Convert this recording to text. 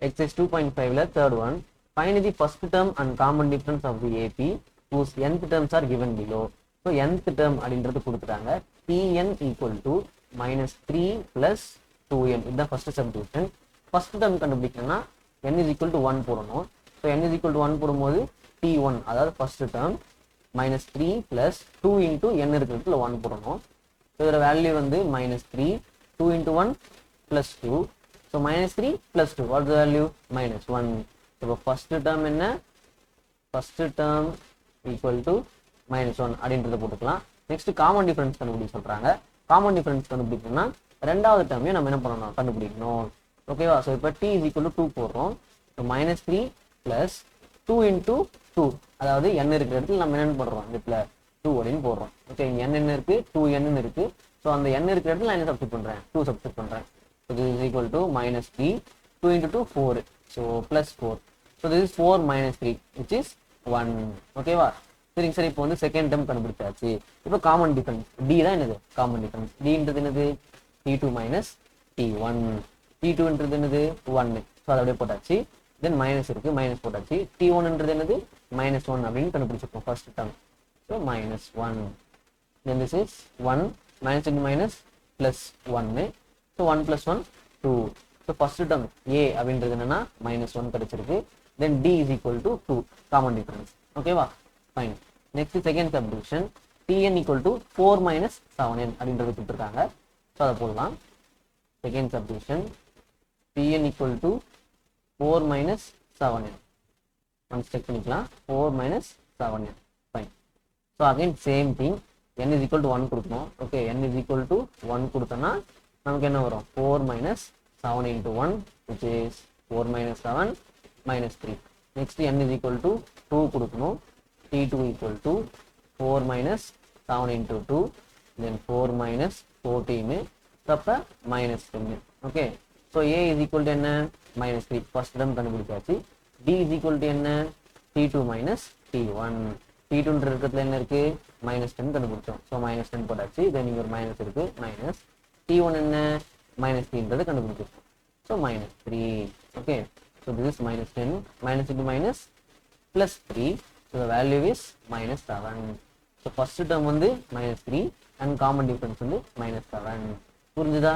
exercise 2.5 la third one, find the first term and common difference of the AP whose nth terms are given below. So nth term அப்படின்றது கொடுத்துட்டாங்க. Tn equal to minus 3 plus 2n. இதுதான் first substitution. first term கண்டுபிடிக்கணும்னா n is equal to 1 போடணும். So n is equal to 1 போடும்போது T1 அதாவது first term minus 3 plus 2 into n இருக்கிறதுல 1 போடணும். So இதோட வேல்யூ வந்து minus 3, 2 into 1 plus 2. So minus 3 plus 2, what is the value? Minus 1. So first term என்ன? First term equal to minus 1 அப்படின்றத போட்டுக்கலாம். Next common difference கண்டுபிடிக்க சொல்றாங்க. காமன் டிஃபரன்ஸ் கண்டுபிடிக்கணும்னா ரெண்டாவது டேர்மையும் நம்ம என்ன பண்ணணும்? கண்டுபிடிக்கணும். ஓகேவா? ஸோ இப்போ t is equal to 2 போடுறோம். ஸோ minus 3 plus 2 into 2, அதாவது n இருக்கிற இடத்துல நம்ம என்ன போடுறோம்? இந்த இடத்துல 2 அப்படின்னு போடுறோம். ஓகே, n என்ன இருக்கு? 2n இருக்கு. ஸோ அந்த n இருக்கிற இடத்துல நான் என்ன சப்ஸ்டிட் பண்றேன்? 2 சப்ஸ்டிட் பண்றேன். So this is equal to minus 3, 2 into 2, 4. So plus 4. So this is 4 minus 3, which is 1. Okay வா? சரிங்க சார், இப்போ வந்து செகண்ட் டேர்ம் கண்டுபிடிச்சாச்சு. இப்போ காமன் டிஃபரன்ஸ் டி தான் என்னது? காமன் டிஃபரன்ஸ் டின்றது என்னது? T2 minus T1. T2ன்றது என்னது? 1. ஸோ அதை அப்படியே போட்டாச்சு. தென் மைனஸ் இருக்கு, மைனஸ் போட்டாச்சு. T1ன்றது என்னது? minus 1 அப்படின்னு கண்டுபிடிச்சிருக்கோம் first term. So minus 1. Then this is 1 minus into minus plus 1. So 1 plus 1, 2. So first term A அப்படின்றது என்னன்னா minus 1 கிடைச்சிருக்கு. Then D is equal to 2, common difference. ஓகேவா? Fine. Next second substitution, Tn equal to 4 minus 7n அப்படின்றது கொடுத்துருக்காங்க. So அதை போடலாம். Second substitution, Tn equal to 4 minus 7n. Once check பண்ணிக்கலாம். 4 minus 7n. Fine. So again same thing, n is equal to 1 கொடுக்கணும். Okay, n is equal to 1 கொடுத்தோம்னா நமக்கு என்ன வரும்? 4 minus 7 into 1, which is 4 minus 7 minus 3. Next n is equal to 2 கொடுக்கணும். T2 equal to 4 minus 7 into 2, then 4 minus 14, அப்போ minus 10. Okay, so A is equal to என்ன? minus 3. First term கண்டுபிடிச்சாச்சு. D is equal to என்ன? T2 minus T1. T2ன்ற இருக்கிறதுல என்ன இருக்கு? minus 10 கண்டுபிடிச்சோம். So minus 10 போட்டாச்சு. தென் இங்கே ஒரு மைனஸ் இருக்கு, மைனஸ் T1 என்ன? minus 3ன்றது கண்டுபிடிச்சிருக்கோம். So minus 3. Okay, so this is minus 10, minus into minus plus 3. So the value is minus 7. So first term வந்து minus 3 and common difference வந்து minus 7. புரிஞ்சுதா?